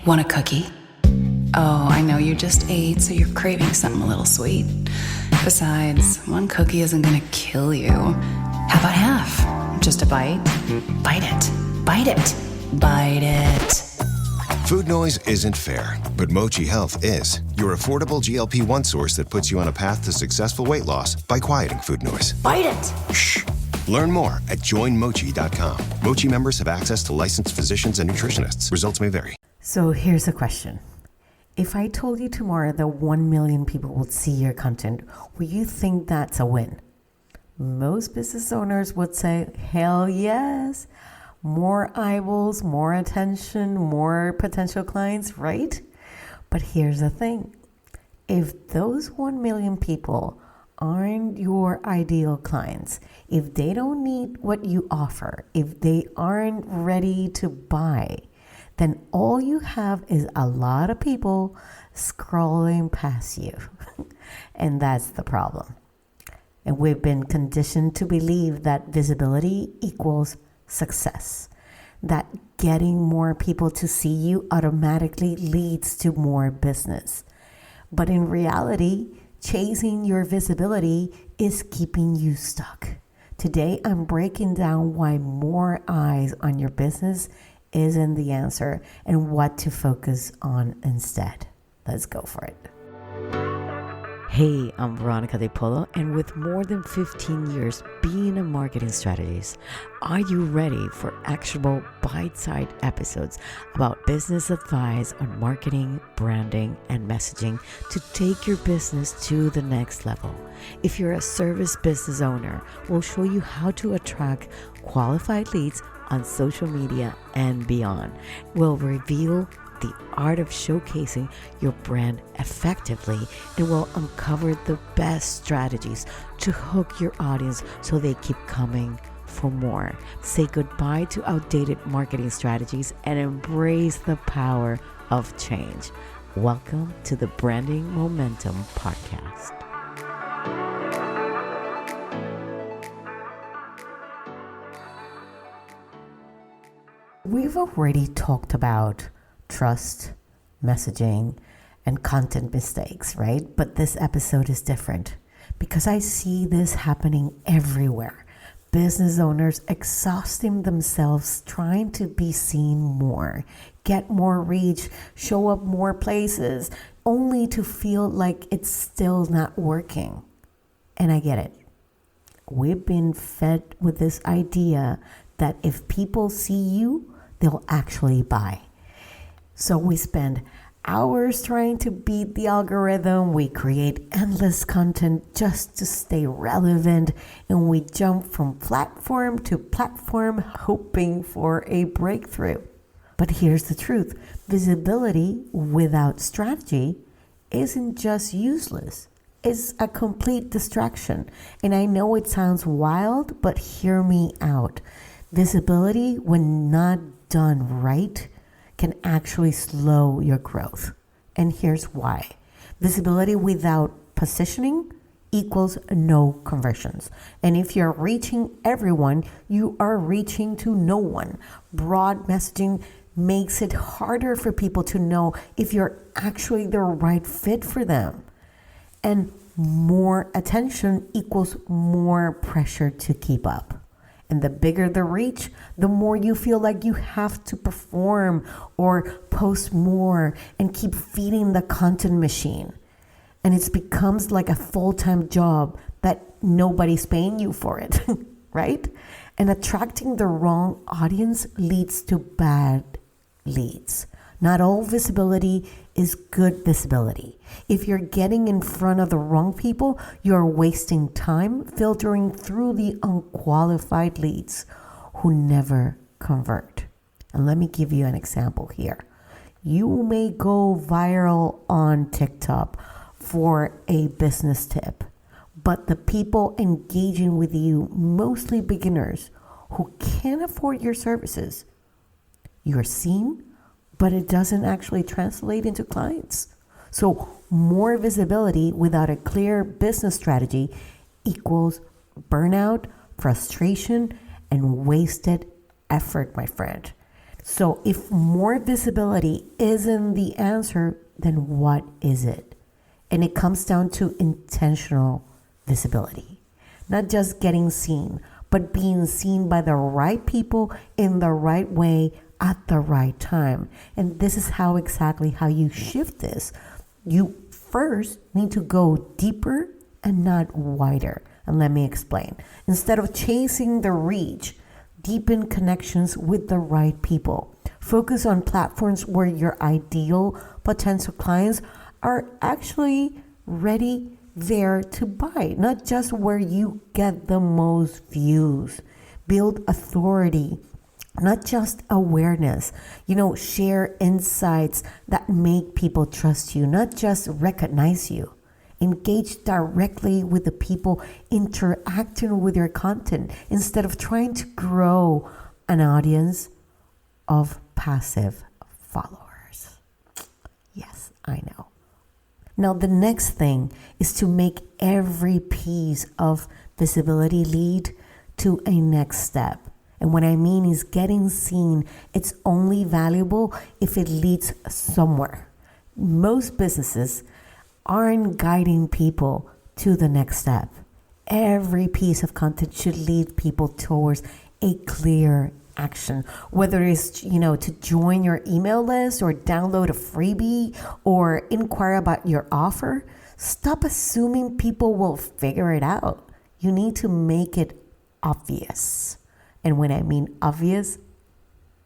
Want a cookie? Oh, I know you just ate, so you're craving something a little sweet. Besides, one cookie isn't gonna kill you. How about half? Just a bite? Bite it. Bite it. Bite it. Food noise isn't fair, but Mochi Health is. Your affordable GLP-1 source that puts you on a path to successful weight loss by quieting food noise. Bite it! Shh. Learn more at joinmochi.com. Mochi members have access to licensed physicians and nutritionists. Results may vary. So here's a question. If I told you tomorrow that 1 million people would see your content, would you think that's a win? Most business owners would say, hell yes. More eyeballs, more attention, more potential clients, right? But here's the thing. If those 1 million people aren't your ideal clients, if they don't need what you offer, if they aren't ready to buy, then all you have is a lot of people scrolling past you. And that's the problem. And we've been conditioned to believe that visibility equals success, that getting more people to see you automatically leads to more business. But in reality, chasing your visibility is keeping you stuck. Today, I'm breaking down why more eyes on your business isn't the answer and what to focus on instead. Let's go for it. Hey, I'm Veronica De Polo, and with more than 15 years being a marketing strategist, are you ready for actionable bite-sized episodes about business advice on marketing, branding, and messaging to take your business to the next level? If you're a service business owner, we'll show you how to attract qualified leads on social media and beyond. We'll reveal the art of showcasing your brand effectively, and will uncover the best strategies to hook your audience so they keep coming for more. Say goodbye to outdated marketing strategies and embrace the power of change. Welcome to the Branding Momentum Podcast. We've already talked about trust, messaging, and content mistakes, right? But this episode is different because I see this happening everywhere. Business owners exhausting themselves trying to be seen more, get more reach, show up more places, only to feel like it's still not working. And I get it. We've been fed with this idea that if people see you, they'll actually buy. So we spend hours trying to beat the algorithm. We create endless content just to stay relevant. And we jump from platform to platform hoping for a breakthrough. But here's the truth. Visibility without strategy isn't just useless. It's a complete distraction. And I know it sounds wild, but hear me out. Visibility, when not done right, can actually slow your growth. And here's why. Visibility without positioning equals no conversions. And if you're reaching everyone, you are reaching to no one. Broad messaging makes it harder for people to know if you're actually the right fit for them. And more attention equals more pressure to keep up. And the bigger the reach, the more you feel like you have to perform or post more and keep feeding the content machine. And it becomes like a full-time job that nobody's paying you for it, right? And attracting the wrong audience leads to bad leads. Not all visibility is good visibility. If you're getting in front of the wrong people, you're wasting time filtering through the unqualified leads who never convert. And let me give you an example here. You may go viral on TikTok for a business tip, but the people engaging with you, mostly beginners who can't afford your services, you're seen, but it doesn't actually translate into clients. So more visibility without a clear business strategy equals burnout, frustration, and wasted effort, my friend. So if more visibility isn't the answer, then what is it? And it comes down to intentional visibility, not just getting seen, but being seen by the right people in the right way at the right time. And this is how you shift this. You first need to go deeper and not wider. And let me explain. Instead of chasing the reach, deepen connections with the right people. Focus on platforms where your ideal potential clients are actually ready there to buy, not just where you get the most views. Build authority, not just awareness. Share insights that make people trust you, not just recognize you. Engage directly with the people interacting with your content instead of trying to grow an audience of passive followers. Yes, I know. Now, the next thing is to make every piece of visibility lead to a next step. And what I mean is getting seen, it's only valuable if it leads somewhere. Most businesses aren't guiding people to the next step. Every piece of content should lead people towards a clear action, whether it's, to join your email list or download a freebie or inquire about your offer. Stop assuming people will figure it out. You need to make it obvious. And when I mean obvious,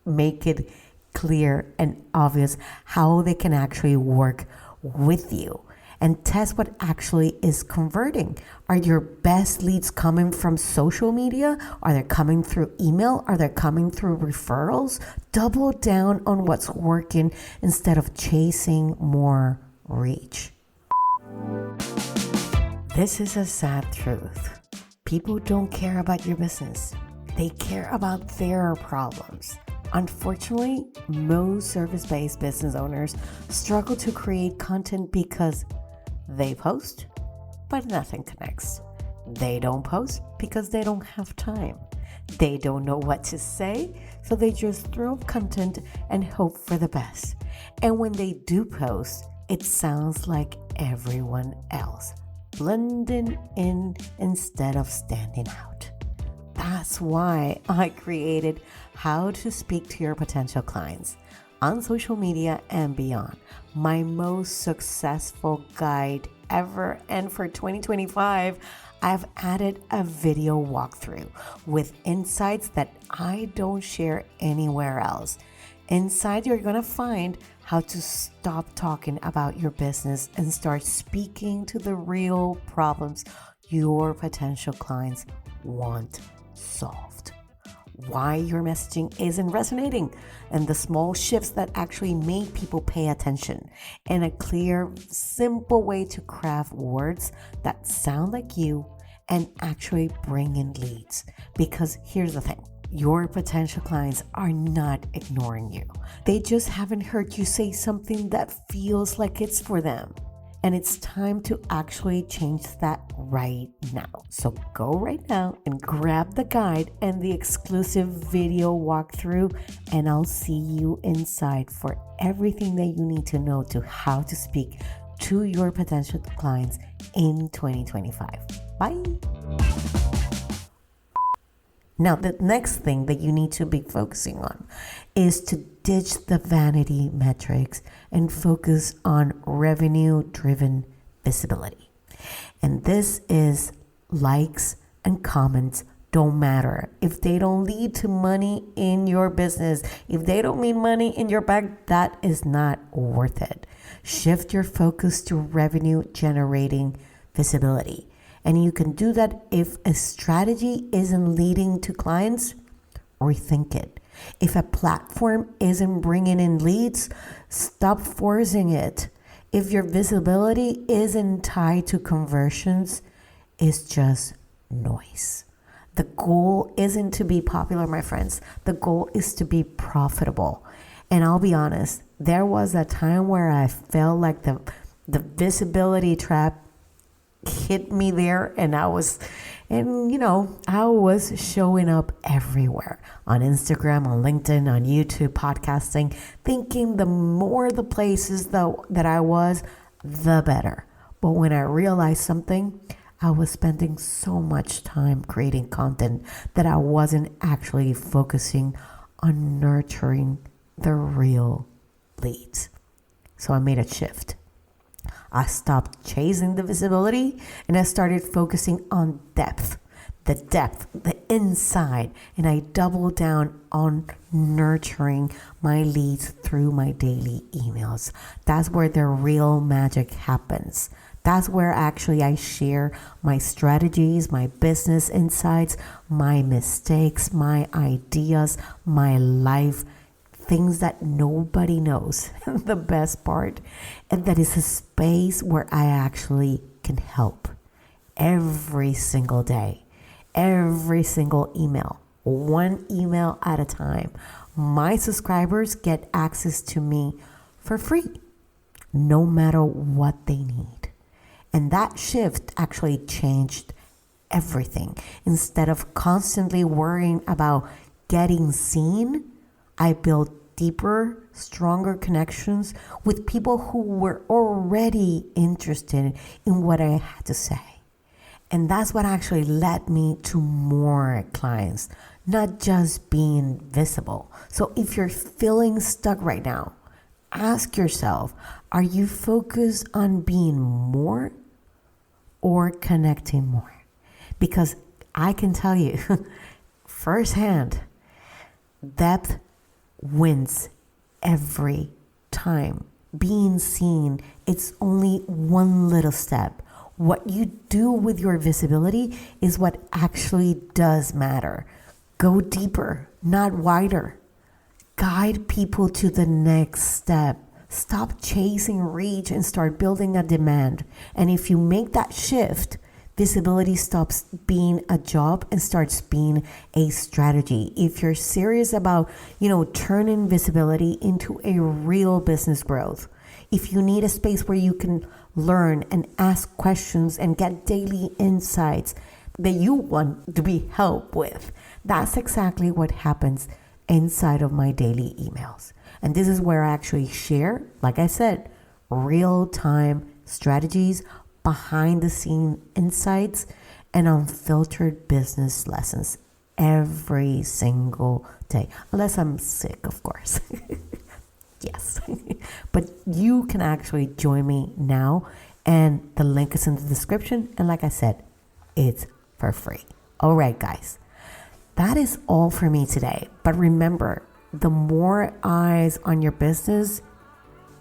make it clear and obvious how they can actually work with you. And test what actually is converting. Are your best leads coming from social media? Are they coming through email? Are they coming through referrals? Double down on what's working instead of chasing more reach. This is a sad truth. People don't care about your business. They care about their problems. Unfortunately, most service-based business owners struggle to create content because they post, but nothing connects. They don't post because they don't have time. They don't know what to say, so they just throw up content and hope for the best. And when they do post, it sounds like everyone else, blending in instead of standing out. That's why I created How to Speak to Your Potential Clients on social media and beyond, my most successful guide ever. And for 2025, I've added a video walkthrough with insights that I don't share anywhere else. Inside, you're going to find how to stop talking about your business and start speaking to the real problems your potential clients want solved. Why your messaging isn't resonating, and the small shifts that actually make people pay attention, and a clear, simple way to craft words that sound like you and actually bring in leads. Because here's the thing, your potential clients are not ignoring you. They just haven't heard you say something that feels like it's for them. And it's time to actually change that right now. So go right now and grab the guide and the exclusive video walkthrough, and I'll see you inside for everything that you need to know to how to speak to your potential clients in 2025. Bye. Now, the next thing that you need to be focusing on is to ditch the vanity metrics and focus on revenue-driven visibility. And this is likes and comments don't matter. If they don't lead to money in your business, if they don't mean money in your bank, that is not worth it. Shift your focus to revenue-generating visibility. And you can do that if a strategy isn't leading to clients, rethink it. If a platform isn't bringing in leads, stop forcing it. If your visibility isn't tied to conversions, it's just noise. The goal isn't to be popular, my friends. The goal is to be profitable. And I'll be honest, there was a time where I felt like the visibility trap hit me there, and And, I was showing up everywhere on Instagram, on LinkedIn, on YouTube, podcasting, thinking the more the places that I was, the better. But when I realized something, I was spending so much time creating content that I wasn't actually focusing on nurturing the real leads. So I made a shift. I stopped chasing the visibility and I started focusing on depth, the inside. And I doubled down on nurturing my leads through my daily emails. That's where the real magic happens. That's where actually I share my strategies, my business insights, my mistakes, my ideas, my life, things that nobody knows. The best part, and that is a space where I actually can help every single day, every single email, one email at a time. My subscribers get access to me for free, no matter what they need. And that shift actually changed everything. Instead of constantly worrying about getting seen, I built deeper, stronger connections with people who were already interested in what I had to say. And that's what actually led me to more clients, not just being visible. So if you're feeling stuck right now, ask yourself, are you focused on being more or connecting more? Because I can tell you firsthand, depth wins every time. Being seen, it's only one little step. What you do with your visibility is what actually does matter. Go deeper, not wider. Guide people to the next step. Stop chasing reach and start building a demand. And if you make that shift, visibility stops being a job and starts being a strategy. If you're serious about, turning visibility into a real business growth, if you need a space where you can learn and ask questions and get daily insights that you want to be helped with, that's exactly what happens inside of my daily emails. And this is where I actually share, like I said, real-time strategies, behind the scene insights, and unfiltered business lessons every single day. Unless I'm sick, of course. Yes. But you can actually join me now, and the link is in the description. And like I said, it's for free. All right, guys. That is all for me today. But remember, the more eyes on your business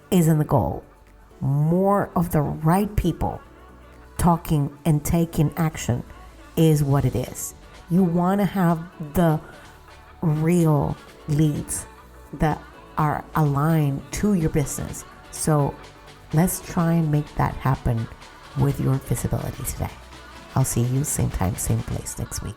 isn't the goal. More of the right people talking and taking action is what it is. You want to have the real leads that are aligned to your business. So let's try and make that happen with your visibility today. I'll see you same time, same place next week.